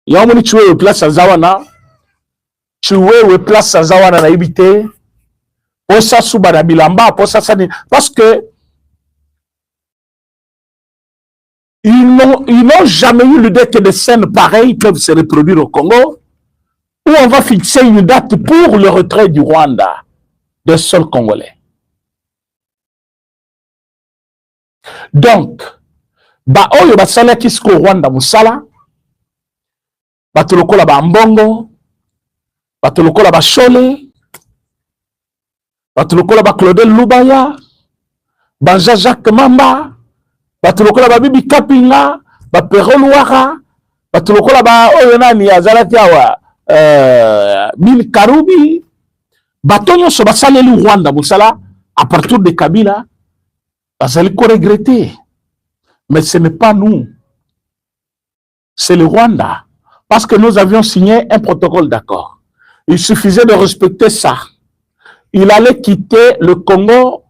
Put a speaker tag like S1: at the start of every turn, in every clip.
S1: Yamoni tuwe place azawana. Tuwe place azawana na ibite. Posa subana bilamba, posa sani. Parce que ils n'ont jamais eu l'idée que des scènes pareilles peuvent se reproduire au Congo, où on va fixer une date pour le retrait du Rwanda des sols congolais. Donc, oyo basala kisko Rwanda musala, batolokola ba mbongo, batolokola ba Shole, batolokola ba Claudel Lubaya, ba Jacques Mamba, batolokola ba Bibi Kapinga, ba Pero Luara, batolokola ba oyo nani azalaki awa Bin Karubi, batonyo so basaleli Rwanda musala à partir de Kabila, basali ko regretter. Mais ce n'est pas nous, c'est le Rwanda, parce que nous avions signé un protocole d'accord. Il suffisait de respecter ça. Il allait quitter le Congo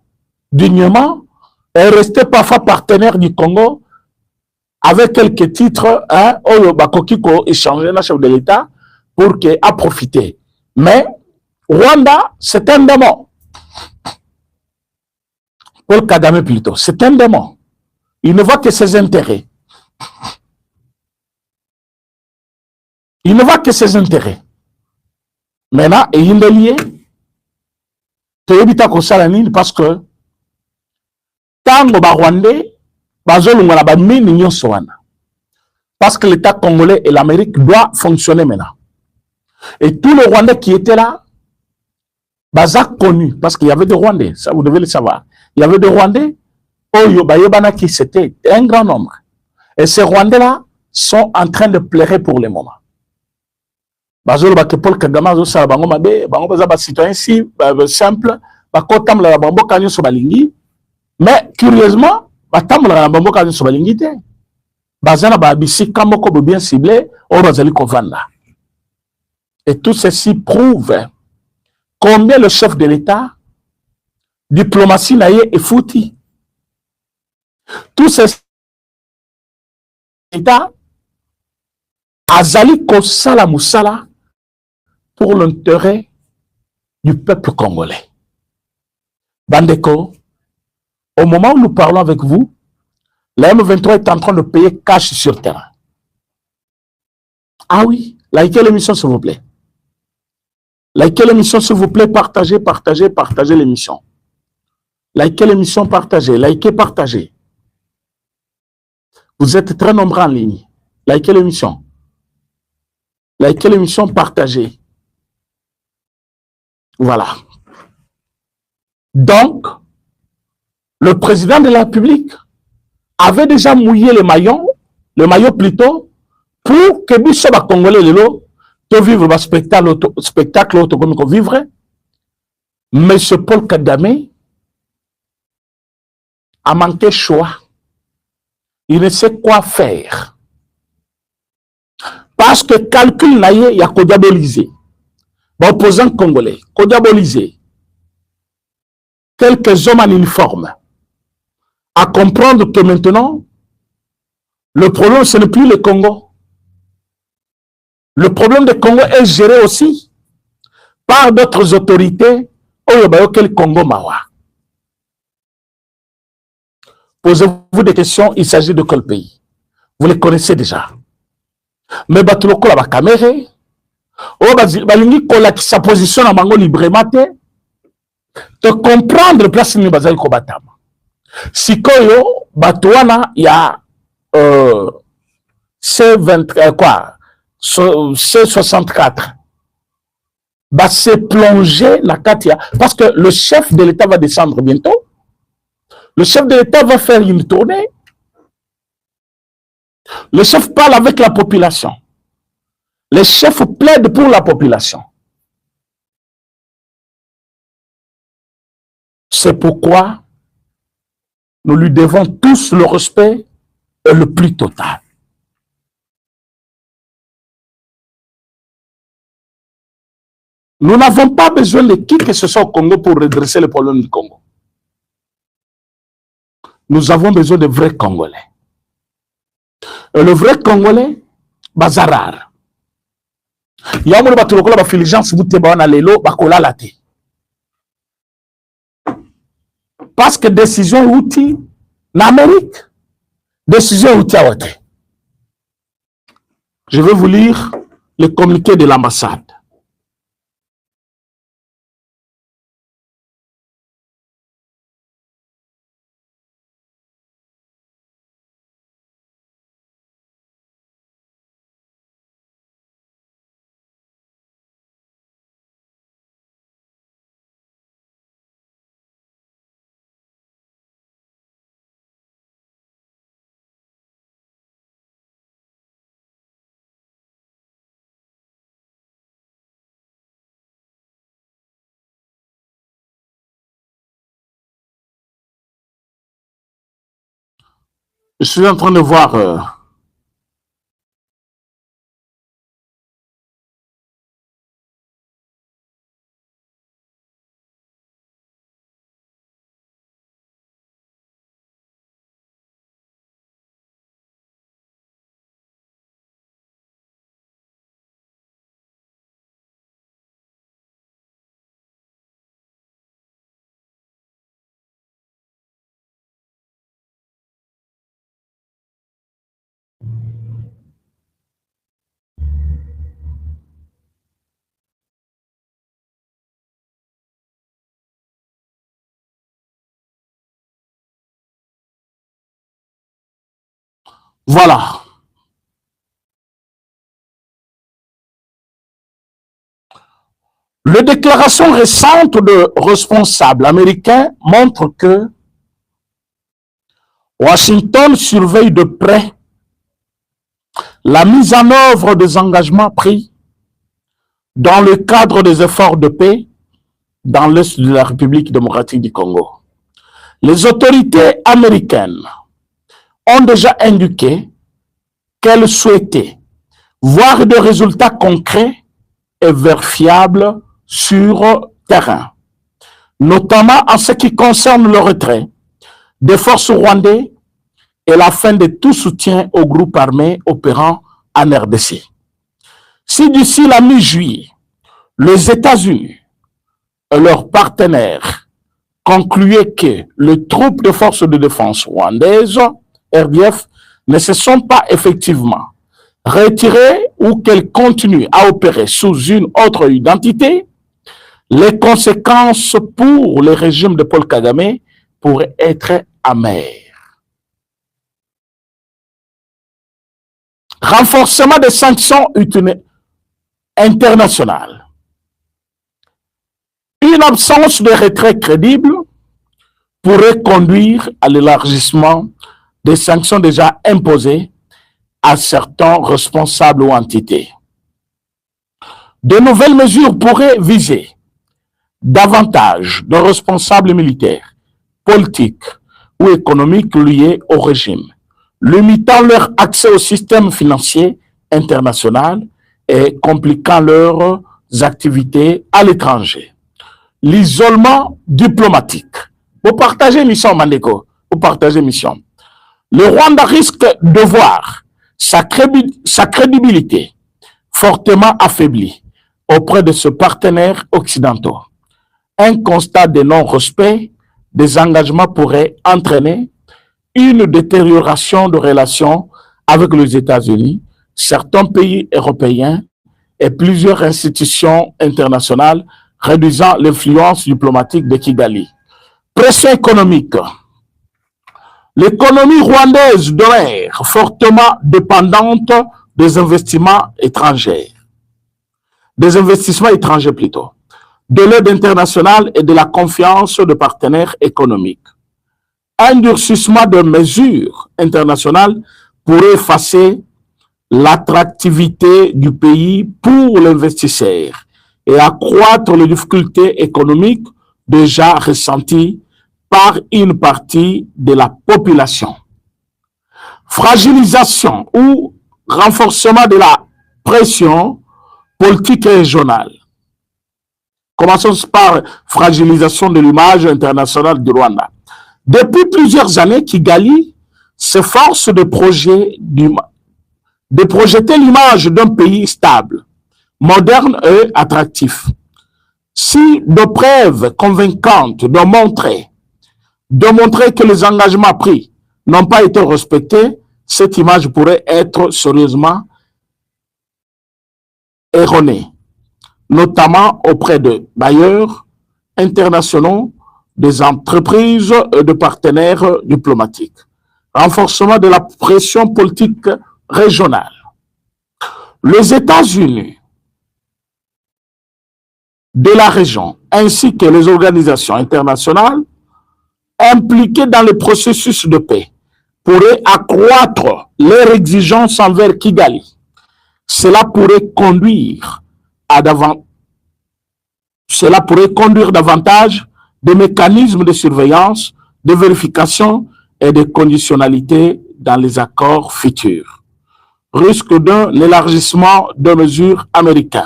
S1: dignement et rester parfois partenaire du Congo avec quelques titres, hein, Oyo Bakokiko échangé la chef de l'État pour qu'il a profité. Mais Rwanda, c'est un démon. Paul Kagame plutôt, c'est un démon. Il ne voit que ses intérêts. Il ne voit que ses intérêts. Maintenant, il est lié. Parce que tango Rwandais, parce que l'État congolais et l'Amérique doivent fonctionner maintenant. Et tous les Rwandais qui étaient là, Baza connu, parce qu'il y avait des Rwandais, ça vous devez le savoir. Il y avait des Rwandais, qui c'était un grand nombre. Et ces Rwandais-là sont en train de pleurer pour le moment. Bazolo ba Paul Kagame zo sala bango mabe, bango baza ba citoyen simple, ba kotamla la bambo kanyo so balingi. Mais curieusement, ba tamla la bambo kanyo so balingi te. Bazana ba bisi kamoko bien ciblé, o bazali kovanda. Et tout ceci prouve combien le chef de l'État, diplomatie naie est fouti. Tout ceci État azali kosala musala pour l'intérêt du peuple congolais. Bandeko, au moment où nous parlons avec vous, la M23 est en train de payer cash sur terrain. Ah oui, likez l'émission s'il vous plaît. Likez l'émission s'il vous plaît, partagez l'émission. Likez l'émission, partagez, likez, partagez. Vous êtes très nombreux en ligne. Likez l'émission. Likez l'émission, partagez. Voilà. Donc, le président de la République avait déjà mouillé le maillot plutôt, pour que Bissoba Congolais Lelo te vivre le spectacle autocomique vivre. M. Paul Kagame a manqué choix. Il ne sait quoi faire. Parce que calcul naïe, il y a qu'au diaboliser. Opposants congolais, qu'au diaboliser. Quelques hommes en uniforme. À comprendre que maintenant, le problème, ce n'est plus le Congo. Le problème du Congo est géré aussi par d'autres autorités. Quel Congo Mawa. Posez-vous des questions, il s'agit de quel pays? Vous les connaissez déjà. Mais Batuloko la Bakamere, Balingi Kola qui sa position à Mango librement, de comprendre le place ni Bazali Kobatama. Si Koyo, Batouana, il y a C20, quoi, C64, va se plonger la Katia, parce que le chef de l'État va descendre bientôt. Le chef de l'État va faire une tournée. Le chef parle avec la population. Le chef plaide pour la population. C'est pourquoi nous lui devons tous le respect et le plus total. Nous n'avons pas besoin de qui que ce soit au Congo pour redresser le problème du Congo. Nous avons besoin de vrais Congolais. Et le vrai Congolais, Bazarar. Il y a un bateau la Fulgence Bouteba na lelo bakola late. Parce que décision outil en Amérique, décision outil à outil. Je vais vous lire le communiqué de l'ambassade. Je suis en train de voir voilà. Les déclarations récentes de responsables américains montrent que Washington surveille de près la mise en œuvre des engagements pris dans le cadre des efforts de paix dans l'est de la République démocratique du Congo. Les autorités américaines ont déjà indiqué qu'elles souhaitaient voir des résultats concrets et vérifiables sur terrain, notamment en ce qui concerne le retrait des forces rwandaises et la fin de tout soutien aux groupes armés opérant en RDC. Si d'ici la mi-juillet, les États-Unis et leurs partenaires concluaient que les troupes de forces de défense rwandaises, RDF, ne se sont pas effectivement retirées ou qu'elles continuent à opérer sous une autre identité, les conséquences pour le régime de Paul Kagame pourraient être amères. Renforcement des sanctions internationales. Une absence de retrait crédible pourrait conduire à l'élargissement des sanctions déjà imposées à certains responsables ou entités. De nouvelles mesures pourraient viser davantage de responsables militaires, politiques ou économiques liés au régime, limitant leur accès au système financier international et compliquant leurs activités à l'étranger. L'isolement diplomatique. Vous partagez mission, Mandeko. Vous partagez mission. Le Rwanda risque de voir sa crédibilité fortement affaiblie auprès de ses partenaires occidentaux. Un constat de non-respect des engagements pourrait entraîner une détérioration de relations avec les États-Unis, certains pays européens et plusieurs institutions internationales, réduisant l'influence diplomatique de Kigali. Pression économique. L'économie rwandaise demeure fortement dépendante des investissements étrangers. Des investissements étrangers plutôt. De l'aide internationale et de la confiance de partenaires économiques. Un durcissement de mesures internationales pourrait effacer l'attractivité du pays pour l'investisseur et accroître les difficultés économiques déjà ressenties par une partie de la population. Fragilisation ou renforcement de la pression politique régionale. Commençons par fragilisation de l'image internationale du Rwanda. Depuis plusieurs années, Kigali s'efforce de projeter l'image d'un pays stable, moderne et attractif. Si de preuves convaincantes de montrer que les engagements pris n'ont pas été respectés, cette image pourrait être sérieusement erronée, notamment auprès de bailleurs internationaux, des entreprises et de partenaires diplomatiques. Renforcement de la pression politique régionale. Les États-Unis de la région ainsi que les organisations internationales impliquées dans le processus de paix pourraient accroître leurs exigences envers Kigali. Cela pourrait conduire davantage des mécanismes de surveillance, de vérification et de conditionnalité dans les accords futurs. Risque d'un élargissement de mesures américaines.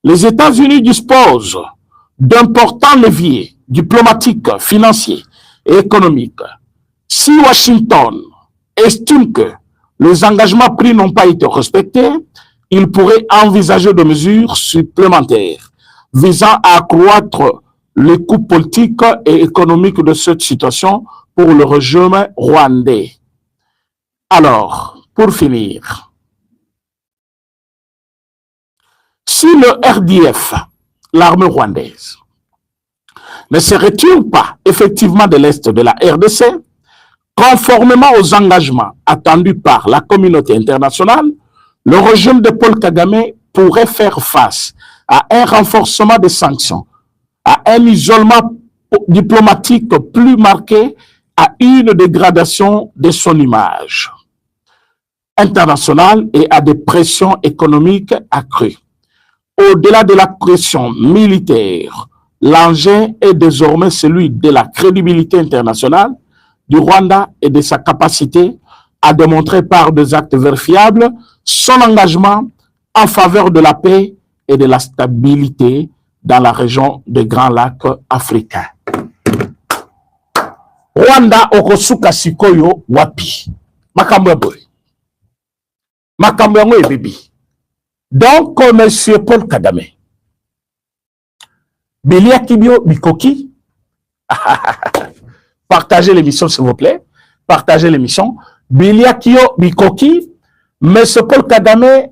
S1: Les États-Unis disposent d'importants leviers diplomatiques, financiers et économiques. Si Washington estime que les engagements pris n'ont pas été respectés, il pourrait envisager des mesures supplémentaires visant à accroître les coûts politiques et économiques de cette situation pour le régime rwandais. Alors, pour finir, si le RDF, l'armée rwandaise, ne se retire pas effectivement de l'Est de la RDC, conformément aux engagements attendus par la communauté internationale, le régime de Paul Kagame pourrait faire face à un renforcement des sanctions, à un isolement diplomatique plus marqué, à une dégradation de son image internationale et à des pressions économiques accrues. Au-delà de la pression militaire, l'enjeu est désormais celui de la crédibilité internationale du Rwanda et de sa capacité à démontrer par des actes vérifiables son engagement en faveur de la paix et de la stabilité dans la région des Grands Lacs africains. Rwanda okosuka sikoyo wapi? Makambo ya boy. Makambo yango ebibi. Donc, M. Paul Kagame, Belia Kibio Bikoki, partagez l'émission s'il vous plaît, partagez l'émission. Belia Kio Bikoki, M. Paul Kagame,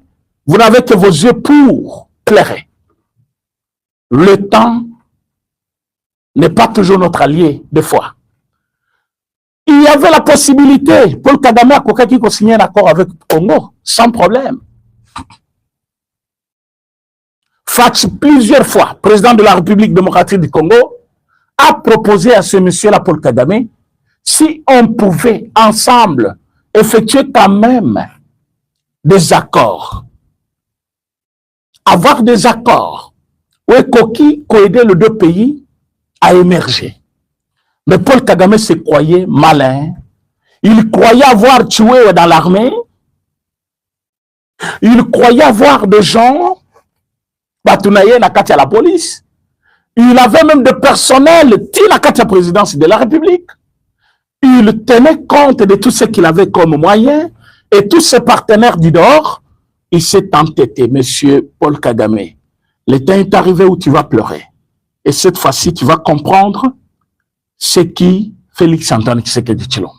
S1: vous n'avez que vos yeux pour clairer. Le temps n'est pas toujours notre allié, des fois. Il y avait la possibilité, Paul Kagame a qui signé un accord avec le Congo, sans problème. Fachi, plusieurs fois, président de la République démocratique du Congo, a proposé à ce monsieur-là, Paul Kagame, si on pouvait ensemble effectuer quand même des accords, avoir des accords, qui aider les deux pays à émerger. Mais Paul Kagame se croyait malin, il croyait avoir tué dans l'armée, il croyait avoir des gens Batounaye na kati à la police. Il avait même des personnels qui na kati à la présidence de la République. Il tenait compte de tout ce qu'il avait comme moyen et tous ses partenaires du dehors. Il s'est entêté, monsieur Paul Kagame. Le temps est arrivé où tu vas pleurer. Et cette fois-ci, tu vas comprendre ce qui Félix Antoine Tshisekedi Tshilombo.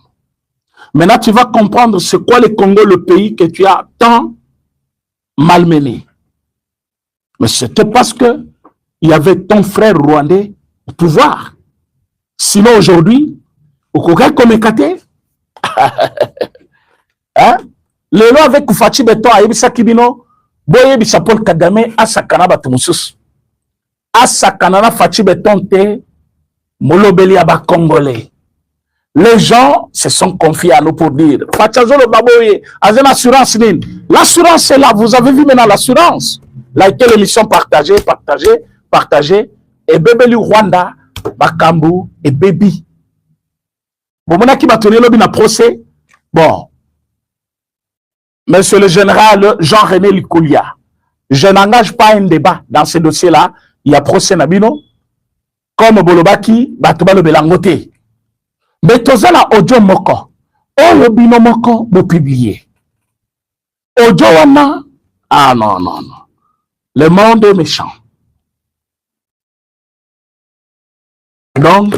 S1: Maintenant, tu vas comprendre c'est quoi le Congo, le pays que tu as tant malmené. Mais c'était parce que il y avait ton frère rwandais au pouvoir. Sinon aujourd'hui, au Congo comme Ekate, hein? Le lot avec Koufachi Beton a yebisa kibino, boye bisa Paul Kagame asakana batumusus. Asakana na Fachi Beton te molobeli aba congolais. Les gens se sont confiés à nous pour dire Fachazolo baboye, azen assurance nin. L'assurance est là, vous avez vu maintenant l'assurance. Likez l'émission, partagez, et bébé lu Rwanda, Bakambu et Baby. Bon, mon qui m'a tenu le procès. Bon, monsieur le général Jean-René Likoulia, je n'engage pas un débat dans ce dossier-là. Il y a procès Nabino, comme Bolobaki, Batouba Belangote. Mais tozala audio moko, le bino moko, vous publiez. Audio wana, ah non. Le monde est méchant. Donc,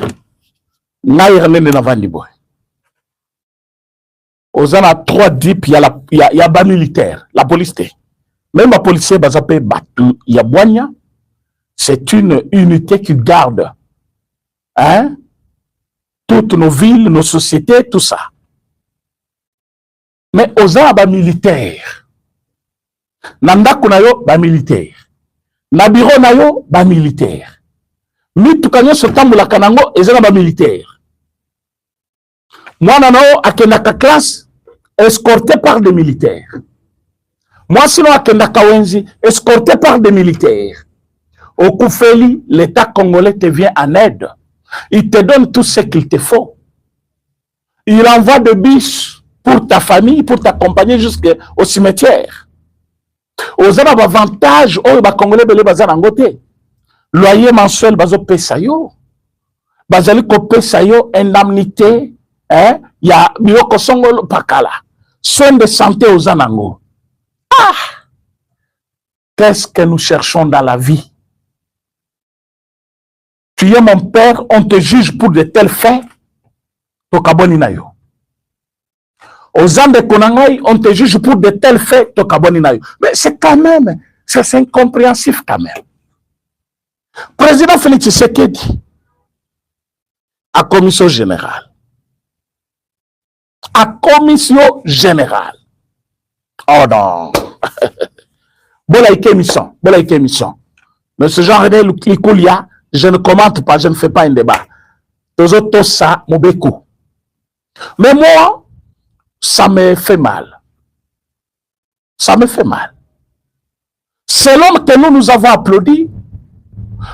S1: aux a 3 dips, il y a bas militaire, la police. Même la police, il y a Boigna. C'est une unité qui garde toutes nos villes, nos sociétés, tout ça. Mais aux a bas militaire. Nandako na yo, bas militaire. Na bureau na yo, bas militaire. Mitukanyo sotamula kanango, ezana bas militaire. Moi, nano, akenaka classe, escorté par des militaires. Moi, sinon, akenaka wenzi, escorté par des militaires. Au Koufeli, l'État congolais te vient en aide. Il te donne tout ce qu'il te faut. Il envoie des bus pour ta famille, pour t'accompagner jusqu'au cimetière. Aux avantages, oh, les Congolais, les bazar en côté. Loyer mensuel, bazo pesayo. Bazali ko pesayo, indemnité. Il y a Bioko Songolo Pakala. Soins de santé aux anango. Ah! Qu'est-ce que nous cherchons dans la vie? Tu es mon père, on te juge pour de tels faits. Tokaboni nayo. Aux Andes Konangai, on te juge pour de tels faits. Tokaboni nayo. Mais c'est quand même, c'est incompréhensif quand même. Président Félix Tshisekedi, à commission générale. À commission générale. Oh non. Bolaïke mission. Mais ce genre de Likoulia, je ne commente pas, je ne fais pas un débat. Tout ça, mon béco. Mais moi, ça me fait mal. Ça me fait mal. C'est l'homme que nous avons applaudi,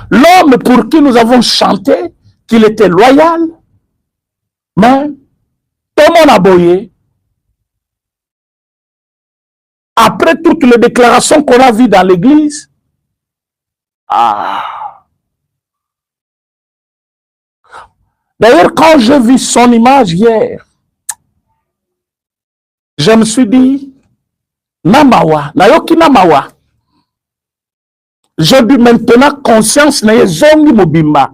S1: l'homme pour qui nous avons chanté qu'il était loyal, mais tout le monde a boyé. Après toutes les déclarations qu'on a vues dans l'église, D'ailleurs, quand j'ai vu son image hier, je me suis dit, Namawa, Nayoki Namawa. J'ai dû maintenant conscience, Zongi Mobimba.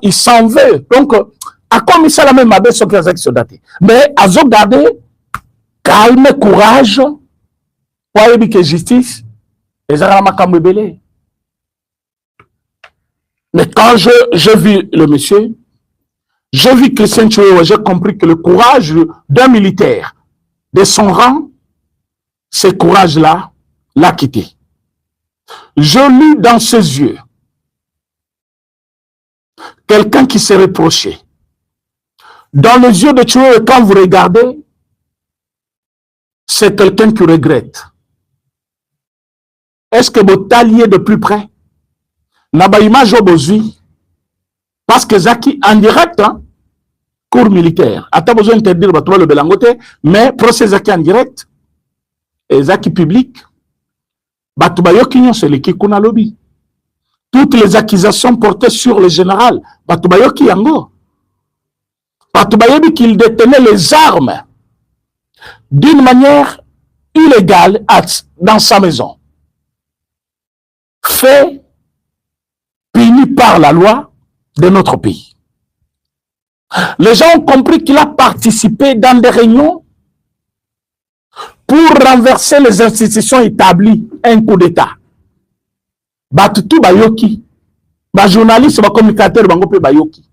S1: Il s'en veut. Donc, à comme ça la même abeille, mais à garder calme, courage, pour éviter justice, et ça m'a camébélé. Mais quand j'ai vu le monsieur, j'ai vu Christian Tchoué, j'ai compris que le courage d'un militaire de son rang, ce courage-là l'a quitté. Je lis dans ses yeux quelqu'un qui s'est reproché. Dans les yeux de Tchoué, quand vous regardez, c'est quelqu'un qui regrette. Est-ce que vous taliez de plus près? Naba image au bozui. Parce que Zaki, en direct, hein, cours militaire. A besoin d'interdire le Belangote, mais procès Zaki en direct, et Zaki public, Batubayoki c'est le Kikuna lobby. Toutes les accusations portées sur le général, Batubayoki yango. Batubayoki qu'il détenait les armes d'une manière illégale dans sa maison. Fait puni par la loi de notre pays. Les gens ont compris qu'il a participé dans des réunions pour renverser les institutions établies, un coup d'État. Batutu Bayoki, journaliste, communicateur, Bayoki.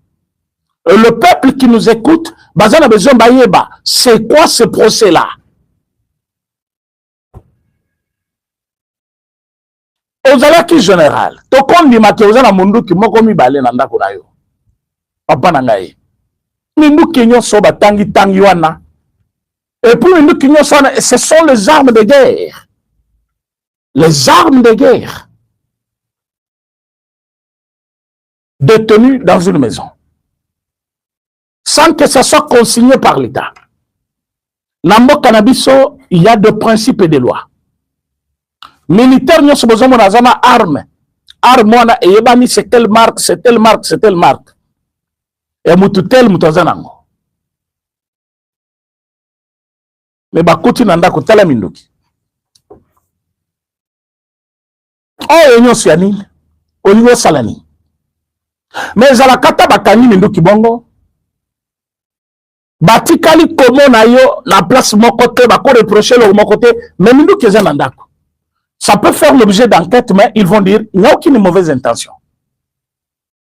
S1: Et le peuple qui nous écoute, a besoin de c'est quoi ce procès-là? Ozalaki général, tokon di maki ozana mundu ki moko mibale na ndako na yo. Papa na ngai. Mindu kinyo soba tangi wana. Et puis mindu kinyo soba, ce sont les armes de guerre. Les armes de guerre. Détenues dans une maison. Sans que ça soit consigné par l'État. Nambo Kanabiso, il y a des principes et des lois. Militaire, nous sommes besoin d'une arme. Arme, c'est telle marque, c'est telle marque, c'est telle marque. Et moututel, moutazanango. Mais bakouti nanda ko tala minduki. oyo nyonso ya nini olingi osala nini mais ezalaka ata bakangi minduki bongo batikali komona yo na place moko te bakoreproche eloko moko te mais minduki eza na ndako. Ça peut faire l'objet d'enquête, mais ils vont dire il n'y a aucune mauvaise intention.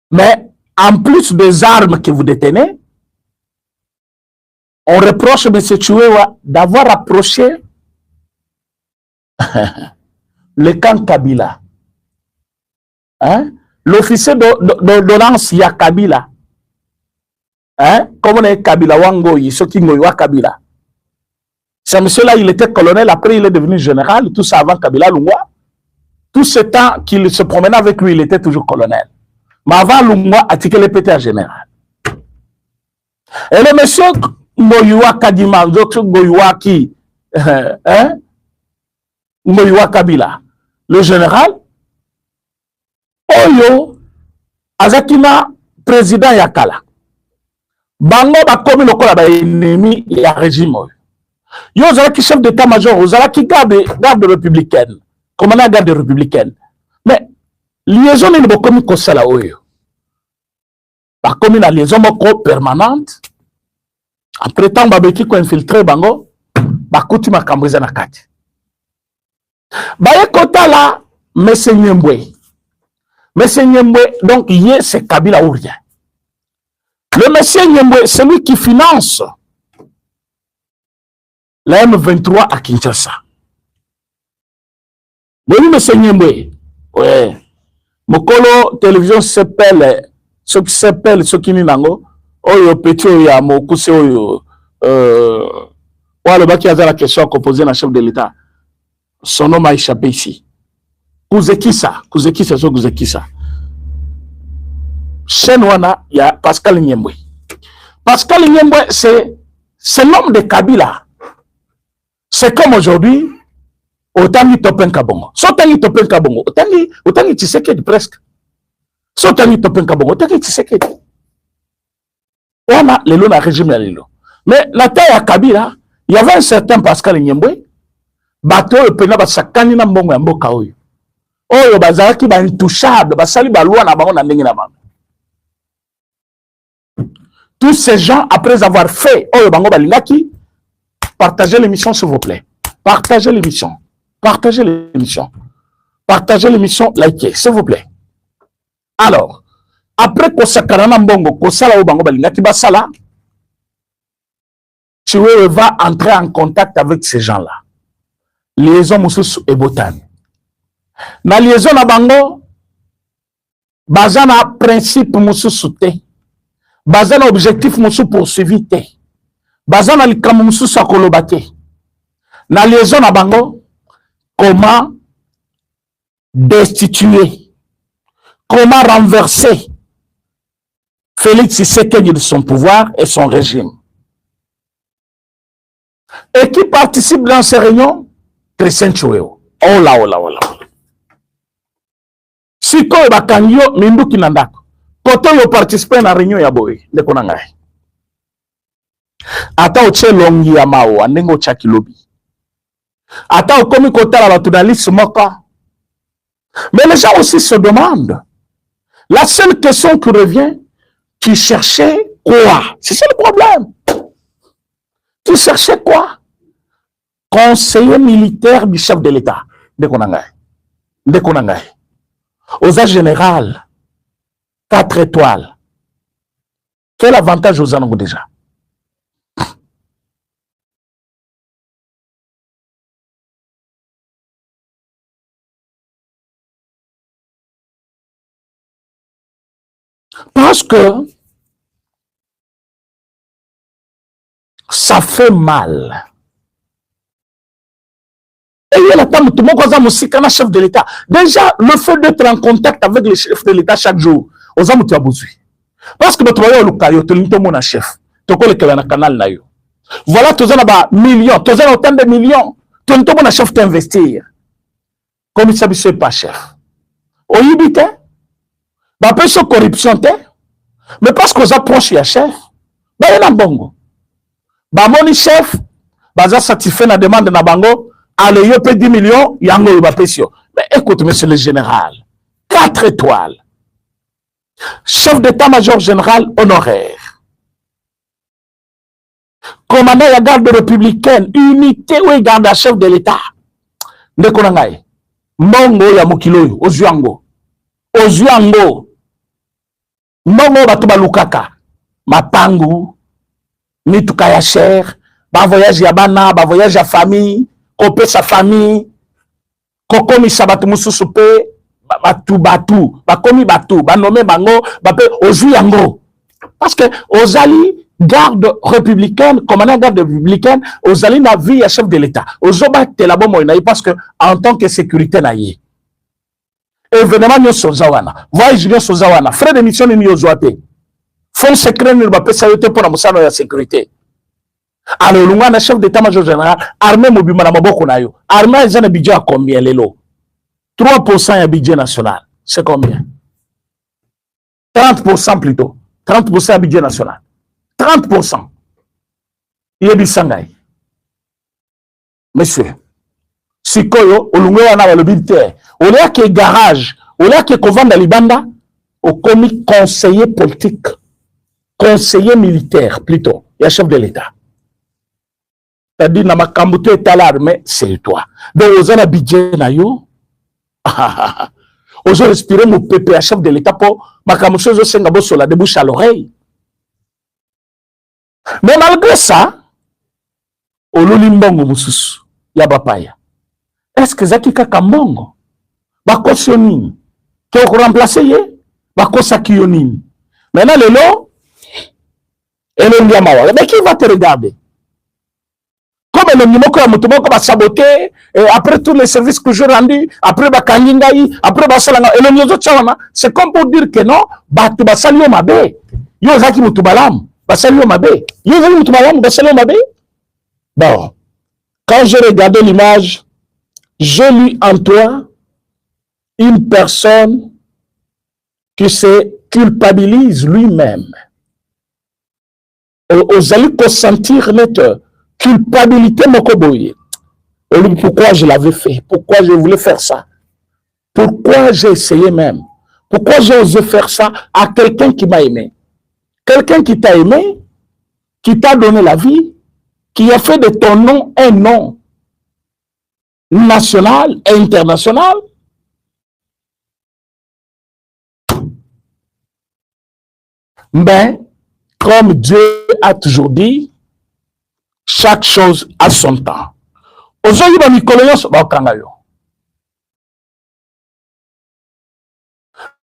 S1: Mais en plus des armes que vous détenez, on reproche M. Chiwewa d'avoir approché le camp Kabila. Hein? L'officier d'ordonnance ya Kabila. Hein? Comme on est Kabila Wangoyi, ce qui est Kabila. Ce monsieur-là, il était colonel, après il est devenu général, tout ça avant Kabila Lungwa. Tout ce temps qu'il se promenait avec lui, il était toujours colonel. Mais avant Lungwa, Atikele était un général. Et le monsieur Ngoyua Kadima, Ngoyua qui, hein? Ngoyua Kabila, le général, Oyo, Azakina, président Yakala. Bango bakomi lokola ba ennemi ya régime. Yo qui chef d'état-major, qui garde républicaine, commandant garde républicaine. Mais liaison n'est pas comme ça là oyo. Par comme une liaison permanente. Après temps babeki ko infiltrer bango, bakuti makambriza na kati. Baye kota là, Monsieur Nyembwe. Monsieur Nyembwe, donc hier c'est Kabila ou rien. Le monsieur Nyembwe, c'est lui qui finance la M23 à Kinshasa. Oui, monsieur Nyembwe. Ouais. Mokolo télévision s'appelle, ce qui s'appelle, ce qui n'est nango. Oyo petit oyo mokuse oyo. Le baki a la question qu'on posait à la chef de l'État. Son nom a échappé ici. Kuzekisa, Kuzekisa. Chenwana, il y a Pascal Nyembwe. Pascal Nyembwe, c'est l'homme de Kabila. C'est comme aujourd'hui, Otangi Topen Kabongo. Sotangi Topen Kabongo. Otangi Tshisekedi presque. Sotangi Topen Kabongo. Otangi Tshisekedi. On a le long régime à l'élo. Mais la taille à Kabila, il y avait un certain Pascal Nyembwe. Bateau le pena basakani na mbongo ya mboka oyo. Oyo bazalaki ba intouchable, basali ba loi na bango na ndenge na bango. Tous ces gens, après avoir fait Oyo Bango Balingaki, partagez l'émission s'il vous plaît. Partagez l'émission. Partagez l'émission. Partagez l'émission, likez, s'il vous plaît. Alors, après Kosakarana Mbongo, Kosala Oyo Bango Balingaki Basala, tu vas entrer en contact avec ces gens-là. Liaison Moussous et Botan. Na liaison na Bango, Bazana principe Moussous te. Bazana objectif Moussous poursuivi te. Bazana likam Moussous sakolobate. Na liaison na Bango, comment destituer, comment renverser Félix Tshisekedi de son pouvoir et son régime. Et qui participe dans ces réunions? Christian Chiwewa. Oh là, oh là, oh là. Si ko bakangyo mindu kinandako. Kote yo participer na réunion ya boy. Ndeko na ngai. Ata oche longi ya mawa. Ndengo chaki lobi. Ata okomi kota la journaliste moka. Mais les gens aussi se demandent. La seule question qui revient, tu cherchais quoi? C'est ça le problème. Tu cherchais quoi? Conseiller militaire du chef de l'État. Ndekonangai. Aux agents généraux, 4 étoiles. Quel avantage aux anongo déjà? Parce que ça fait mal. Et il y a la table, tout le monde a chef de l'État. Déjà, le fait d'être en contact avec le chef de l'État chaque jour, aux hommes, tu as besoin. Parce que tu as un chef. Tu as un canal. Voilà, tu as millions, tu as autant de millions. Tu as un chef d'investir. Comme il s'habille, pas chef. Au Yibite, il y a corruption, mais parce que vous approchez le chef, il y a un bongo. Mon chef, il y a satisfait la demande de Bango. Allez, yo paye 10 millions, yango yo bapesio. Mais écoute, monsieur le général, 4 étoiles. Chef d'état-major général honoraire. Commandant de la garde républicaine, unité ou garde à chef de l'État. Ndekonangaye. Mongo ya mukiloyo, ozuango. Ozuango. Mongo batuba lukaka. Mapangu. Mituka ya cher. Ba voyage ya bana, ba voyage ya famille. Kope sa famille. Kokomi sabatu mususu pe. Batu, bakomi batu, banome bango, bape ozuango. Parce que ozali garde républicaine, commandant garde républicaine, ozali na vie à chef de l'État. Ozoba telabo moinaï parce que en tant que sécurité naïe. Événement nyo sozawana, voyage nyo sozawana, frais de mission ni ozoate. Fonds secret ni bape sayote pour la musano ya sécurité. Alors l'ungana chef d'état-major général, armée mobima na maboko na yo. Armée zana budget à combien lelo? 3% du budget national. C'est combien? 30% plutôt. 30% du budget national. 30%. Il y a du sangay. Monsieur, si koyo, olungo wana le militaire, au lieu que garage, au lieu que kovanda libanda, au commis conseiller politique, conseiller militaire plutôt, il y a chef de l'État. C'est-à-dire, na makambuto et l'armée, c'est toi. Donc, aux ana budget na yo, ozo respirer mon pépé à chef de l'État pour ma camouflage au Singapore sur la débouche à l'oreille. Mais malgré ça, au Lolimbongo Moussus, Yabapaya. Est-ce que Zaki Kakambongo, Bakosionini, qui ont remplacé yé, Bakosakionini. Maintenant, le lot, et le Ndiamawa. Mais qui va te regarder? Comme le Nimoko a Motomoko va saboter, et après tous les services que j'ai rendus, après Bakangingaï, après Basalanga, et le Nyozo Tchawana, c'est comme pour dire que non, Batu Basalio Mabe, Yozaki Mutubalam, Basalio Mabe, Yozaki Mutubalam, Basalio Mabe. Bon, quand j'ai regardé l'image, j'ai lu en toi une personne qui se culpabilise lui-même. Aux allez consentir notre culpabilité mokoboye. Pourquoi je l'avais fait? Pourquoi je voulais faire ça? Pourquoi j'ai essayé même? Pourquoi j'ai osé faire ça à quelqu'un qui m'a aimé? Quelqu'un qui t'a aimé, qui t'a donné la vie, qui a fait de ton nom un nom national et international. Mais, comme Dieu a toujours dit, chaque chose a son temps. Aujourd'hui, ba mikolo nyonso ba kanga yo.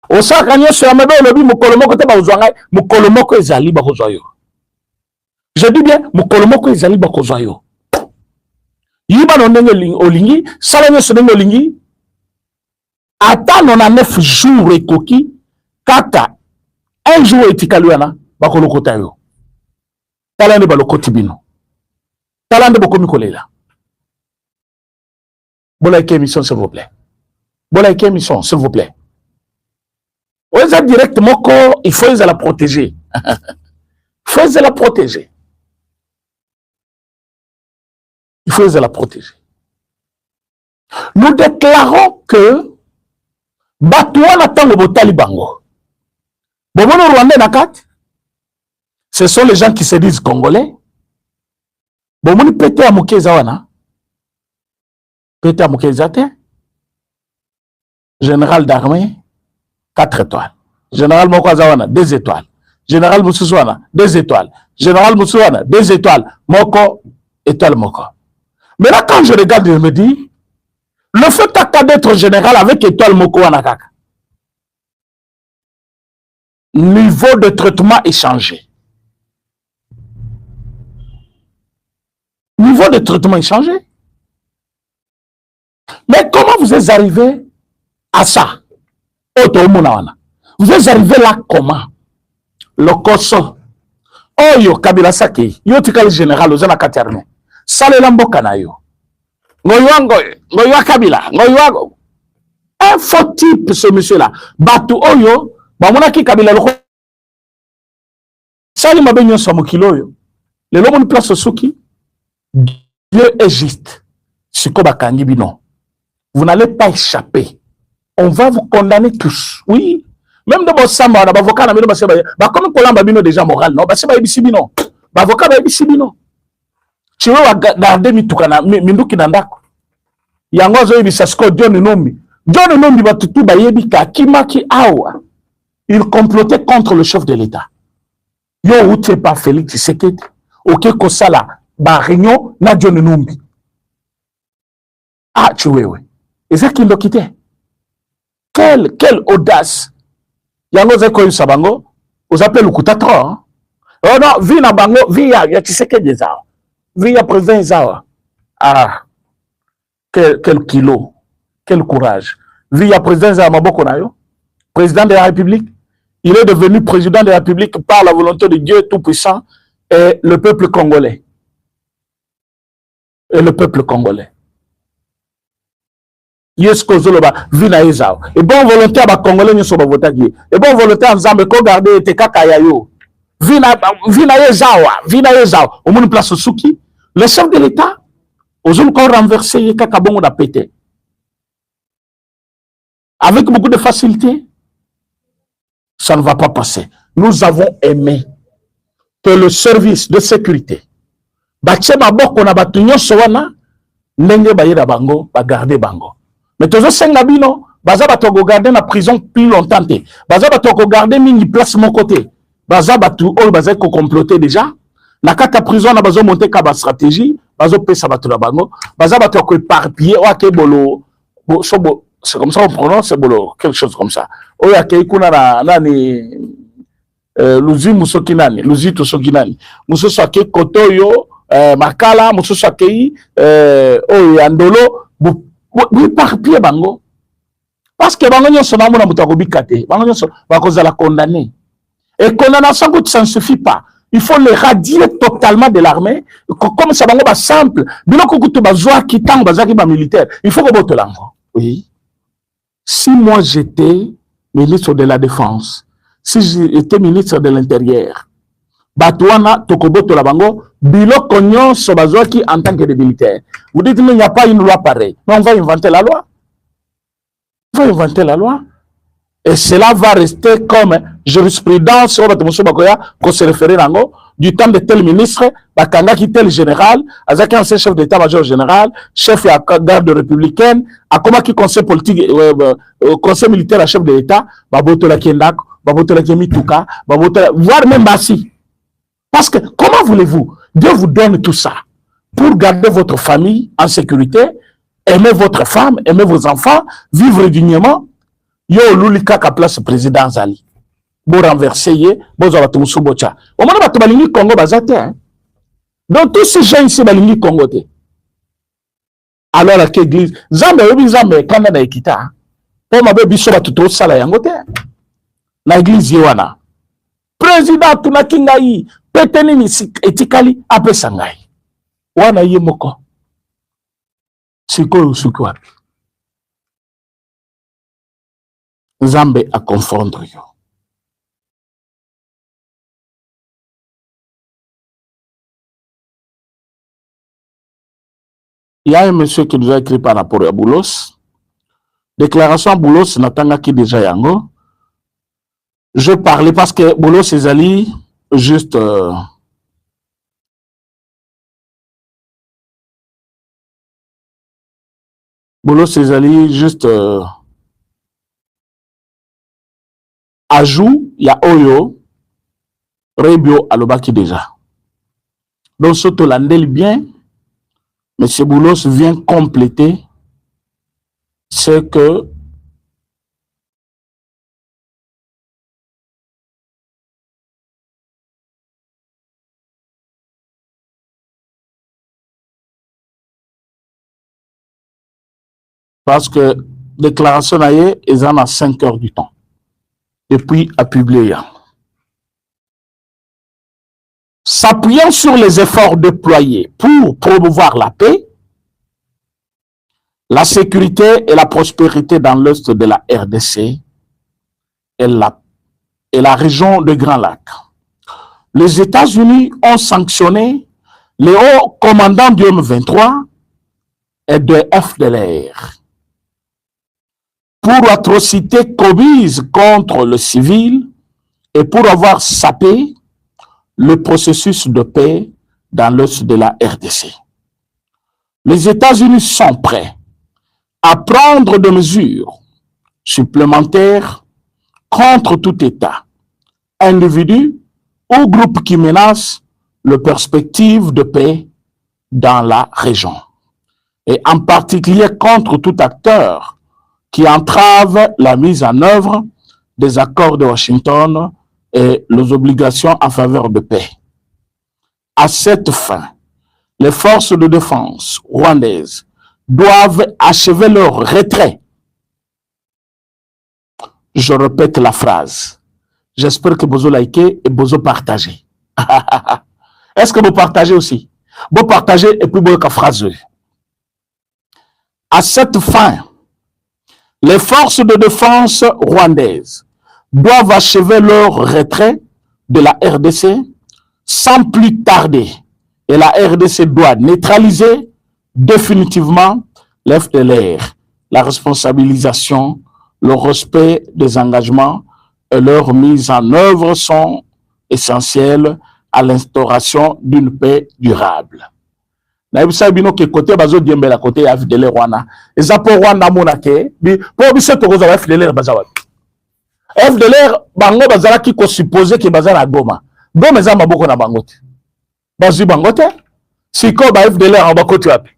S1: Osaka nyonso ya mabe olobi mukolo moko te ba ozwanga, mukolo moko ezali ba kozwa yo. Je dis bien, mukolo moko ezali ba kozwa yo. Yiba no ndenge olingi, sala nyonso ndenge olingi. Ata 99 jours ekoki, kaka un jour etikali wana ba kolokota yo. Tala ne ba lokoti bino. Tala nde bokomi kolela. Voilà une émission, s'il vous plaît. Voilà une émission, s'il vous plaît. On a directement corps, il faut la protéger. Il faut la protéger. Il faut la protéger. Nous déclarons que Batouana Tango Talibango. Bobono Rwandais Nakat, ce sont les gens qui se disent congolais. Bomoni pété à Moukeza. Peter Moukezate, général d'armée, 4 étoiles. Général Mokazawana, 2 étoiles. Général Moussouswana, 2 étoiles. Général Moussouswana, 2 étoiles. Moko, étoile Moko. Mais là, quand je regarde, je me dis, le fait d'être général avec étoile Moko Wanakaka, niveau de traitement est changé. Niveau de traitement est changé. Mais comment vous êtes arrivé à ça? Vous êtes arrivé là comment? Le Koso. Oh yo, Kabila Saki. Yo tikali général aux anakaterme. Sale lamboka na yo. Ngoywa Kabila. Ngoywa. Un faux type ce monsieur-là. Batu oyo. Bamona ki Kabila loko. Sale mabenyo samokilo yo. Le lomo ni place Suki. Dieu est juste. Siko bakangi bino. vous n'allez pas échapper. On va vous condamner tous. Oui. Même de vos samba, on a avocat, on a comme Colamba Bino déjà moral, non? C'est pas Ibisibino. Avocat, Ibisibino. Tu veux garder Mitukana, Minduki Nandako. Yango zo Ibisasko, John Nombi. John Nombi va tout bayebika, Kimaki Awa. Il complotait contre le chef de l'État. Yo, où tu es pas Félix Tshisekedi. Ok, Kosala, ba réunion, na John Nombi. Ah, tu vois, oui. Et ça qui l'a quitté. Quelle audace. Yango zeko sabango, vous appelez le coutatro. Hein? Oh non, vi na bango, vi ya Tshisekedi zao. Vi ya président zao. Ah, quel kilo, quel courage. Vi ya président zao maboko na yo. Président de la République. Il est devenu président de la République par la volonté de Dieu Tout-Puissant et le peuple congolais. Et le peuple congolais. Yes, Kozoloba, vina ezao. Et bon volonté à Congolais ne sont pas votés. Et bon volonté à Zambé, ko garder te kakayayo. Vina ezao. Au moins place Suki. Le chef de l'État, aux hommes qu'on renversé, il y a kakabongo da pété. Avec beaucoup de facilité, ça ne va pas passer. Nous avons aimé que le service de sécurité, Batchema Boko na Batunyo Sowana, Nenge Bayera Bango, ba garder Bango. Mais toujours Sengabino, Baza Batoko garder la prison plus longtemps. Baza Batoko garder mingi place mon côté. Baza Batu, oh, Baza ko comploter déjà. La kaka prison na Bazo monter kaba stratégie. Bazo pesa Batu la Bango. Baza Batoko éparpillé. Ok, bolo. C'est comme ça on prononce, bolo. Quelque chose comme ça. Oh, ya keikuna na nani. Luzi Musokinani. Luzi Tosokinani. Muso Sake Kotoyo. Makala. Muso Sakei. Oh, Andolo. Oui, par pied, bango. Parce que bango nyon son amour na mutakobi kate. Bango nyon son, bango la condamner. Et condamnation, ça ne suffit pas. Il faut les radier totalement de l'armée. Comme ça, bango ba simple. Bilo kukutu ba joie qui tang ba zaki ba militaire. Il faut que bote lango. Oui. Si moi j'étais ministre de la Défense, si j'étais ministre de l'Intérieur, Batouana, Tokoboto la bango, bilo konyon sobazoaki en tant que des militaires. Vous dites, mais il n'y a pas une loi pareille. Mais on va inventer la loi. On va inventer la loi. Et cela va rester comme jurisprudence qu'on se référait du temps de tel ministre, Bakanga qui tel général, Azaki ancien chef d'état-major général, chef de la garde républicaine, Akoma qui conseil politique, conseil militaire à chef de l'État, Baboto la Kendak, Baboto la Kemituka, voire même Bassi. Parce que, comment voulez-vous? Dieu vous donne tout ça pour garder votre famille en sécurité, aimer votre femme, aimer vos enfants, vivre dignement. Yo, Lulika ka place président Zali. Bo renverser ye, bo zabatou musubocha. Au moins, batou balingi Congo bazate, hein. Donc, tous ces gens ici balingi Congo te. Alors, la église, Zambe, quand on a équita, pour ma bébé, biso batou to sala yangote. La église yewana. Président Tunakingai, Petenini etikali apesa ngai. Wana ye moko. Siko usuki wapi. Nzambe a confondre yo. Il y a un monsieur qui nous a écrit par rapport à Boulos. Déclaration à Boulos, Natanga qui déjà yango. Je parlais parce que Boulos et Zali, juste Boulos et Zali, juste ajout, il y a Oyo, Rebio, Alobaki déjà. Donc, surtout l'andel bien, M. Boulos vient compléter ce que parce que déclaration naie ils en a 5 heures du temps depuis à publier. S'appuyant sur les efforts déployés pour promouvoir la paix, la sécurité et la prospérité dans l'est de la RDC et la région de Grand Lac, les États-Unis ont sanctionné les hauts commandants du M23 et de FDLR pour atrocité commise contre le civil et pour avoir sapé le processus de paix dans l'est de la RDC. Les États-Unis sont prêts à prendre des mesures supplémentaires contre tout État, individu ou groupe qui menace les perspectives de paix dans la région, et en particulier contre tout acteur qui entrave la mise en œuvre des accords de Washington et les obligations en faveur de paix. À cette fin, les forces de défense rwandaises doivent achever leur retrait. Je répète la phrase. J'espère que vous likez et vous partagez. Est-ce que vous partagez aussi? Vous partagez et puis vous phrase. À cette fin, les forces de défense rwandaises doivent achever leur retrait de la RDC sans plus tarder. Et la RDC doit neutraliser définitivement l'FDLR, la responsabilisation, le respect des engagements et leur mise en œuvre sont essentiels à l'instauration d'une paix durable. Naibisa bino ke côté bazo diembe la côté FDLR wana. Ezapo Rwanda monake, po biso tokoza FDLR bazawa. FDLR bango bazala ki ko supposer que bazala Goma. Goma za maboko na bangote. Bazu bangote. Siko ba FDLR en bakoti wapi.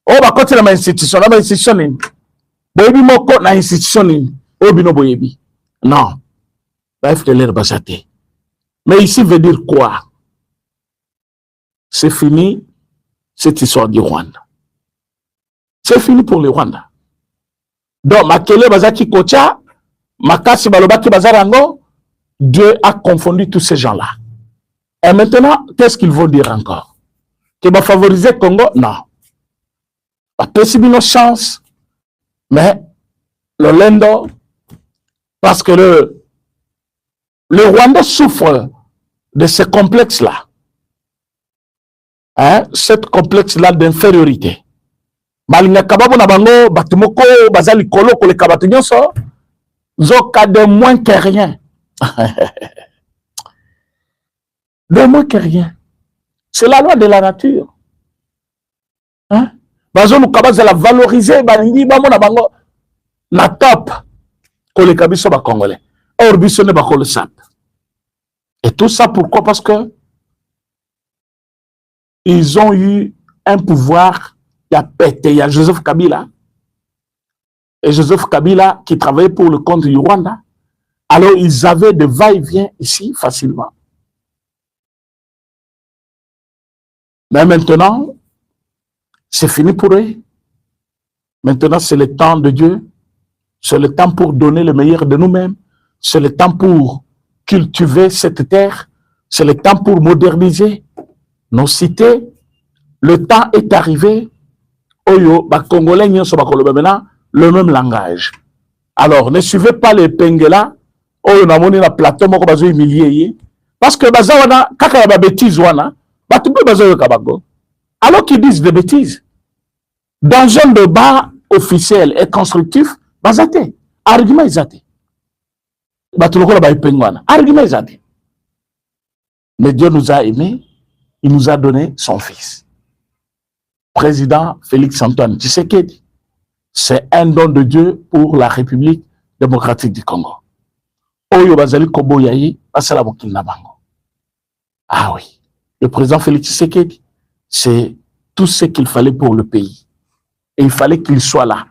S1: O bakoti na ma institution ni. Boyebi moko na institution ni. O bino boyebi. Non. Ba FDLR bazate. Mais ici veut dire quoi? C'est fini cette histoire du Rwanda. C'est fini pour le Rwanda. Donc, Makele Bazaki Kocha, Makasi Balobaki Bazarango, Dieu a confondu tous ces gens-là. Et maintenant, qu'est-ce qu'ils vont dire encore? Que va favoriser le Congo? Non. Pas possible une chance, mais le Lendo, parce que le Rwanda souffre de ce complexe-là. Hein, cette complexe-là d'infériorité. Malinga kababo na bango, batumoko, bazali kolo, kole kabatunyo so, zoka de moins que rien. De moins que rien. C'est la loi de la nature. Hein? Bazo mukabaza la valoriser, balingi bamo na bango, na top, kole kabiso ba congolais. Or biso ne ba kole sap. Et tout ça pourquoi? Parce que ils ont eu un pouvoir qui a pété. Il y a Joseph Kabila. Et Joseph Kabila qui travaillait pour le compte du Rwanda. Alors ils avaient de va-et-vient ici facilement. Mais maintenant, c'est fini pour eux. Maintenant, c'est le temps de Dieu. C'est le temps pour donner le meilleur de nous-mêmes. C'est le temps pour cultiver cette terre. C'est le temps pour moderniser nos cités. Le temps est arrivé. Oyo, ba Congolais n'y sont pas le même langage. Alors, ne suivez pas les pengela. Oyo, na moni na plateau, moko bazo humilié. Parce que baza wana, kaka ya ba bêtise wana, ba tout bazo yo kabago. Alors qu'ils disent des bêtises. Dans un débat officiel et constructif, bazate. Argument izate. Ba tout le ba pengwana. Argument izate. Mais Dieu nous a aimés. Il nous a donné son fils. Président Félix-Antoine Tshisekedi. C'est un don de Dieu pour la République démocratique du Congo. Oyo bazali kobo yayi, basala bokina bango. Ah oui, le président Félix Tshisekedi, c'est tout ce qu'il fallait pour le pays. Et il fallait qu'il soit là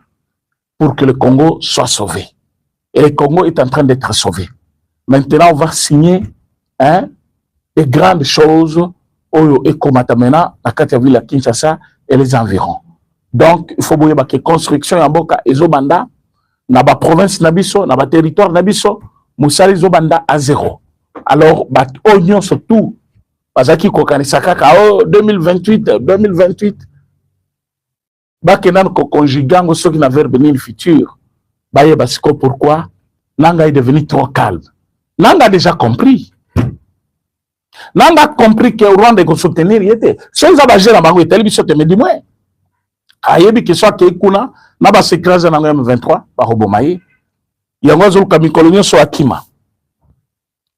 S1: pour que le Congo soit sauvé. Et le Congo est en train d'être sauvé. Maintenant, on va signer des grandes choses Oyo et Komatamena, la Katiaville, Kinshasa et les environs. Donc, il faut que la construction en Boka et Zobanda, na ba province nabiso, na ba territoire nabiso, Moussali Zobanda à zéro. Alors, bat oignon surtout, Bazaki Kokanisaka, 2028, Bakenan Kokonjigango, ceux qui n'avaient venu le futur, Baye Basiko, pourquoi? Nanga est devenu trop calme. Nanga a déjà compris. Nanga a compris que Rwanda est soutenir, il était. Si vous avez géré la banque, il était le dis-moi. Ayebi que soit Keikuna, n'a pas s'écraser dans le M23, par Obomaye, yango azoluka mikolo nyonso akima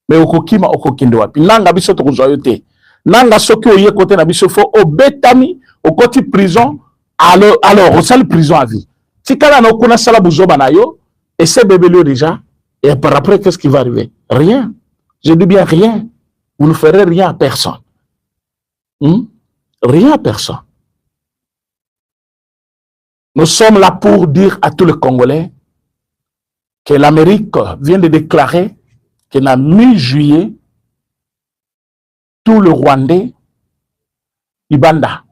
S1: mais okokima okokende wapi nanga biso tokozwa yo te nanga soki oye kote na biso fo obetami okoti prison alors osali prison à vie tikala na okuna sala buzoba na yo et c'est bébé déjà et par après qu'est-ce qui va arriver? Rien. Je dis bien rien. Vous ne ferez rien à personne. Rien à personne. Nous sommes là pour dire à tous les Congolais que l'Amérique vient de déclarer que la mi-juillet, tout le Rwandais, Libanda,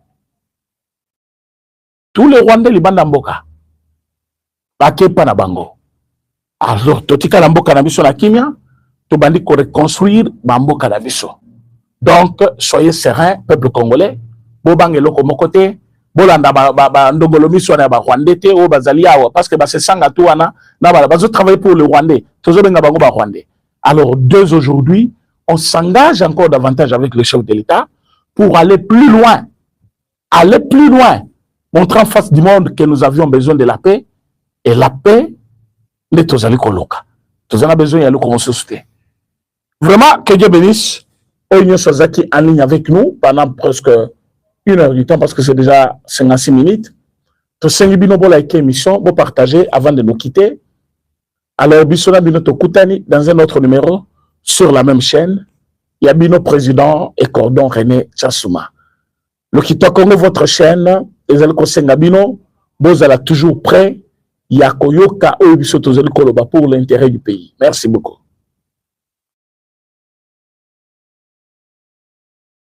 S1: tout le Rwandais, Libanda Mboka, Bakepa na bango. Alors, totika la mboka na biso na kimia, to bandi ko reconstruire ba mboka na biso. Donc, soyez sereins, peuple congolais, bo bangelo ko mokote, bolanda ba ndongolo miso na ba Rwandais te o bazali awa parce que ba se sanga tout wana na ba bazo travailler pour le Rwandais. Tozo benga bango ba Rwandais. Alors, dès aujourd'hui, on s'engage encore davantage avec le chef de l'État pour aller plus loin, montrer en face du monde que nous avions besoin de la paix et la paix. Nous avons besoin de consulter. Vraiment, que Dieu bénisse. Oignon Sazaki en ligne avec nous pendant presque 1 heure du temps parce que c'est déjà 56 minutes. Tout ce qui est like émission, vous partagez avant de nous quitter. Alors, Bissona Binoto Koutani dans un autre numéro sur la même chaîne. Il y a Bino Président et Cordon René Chassouma. Le Kito Congo, votre chaîne, les Alko Sengabino, vous êtes toujours prêts. Yakoyoka Oyobisoto Koloba pour l'intérêt du pays. Merci beaucoup.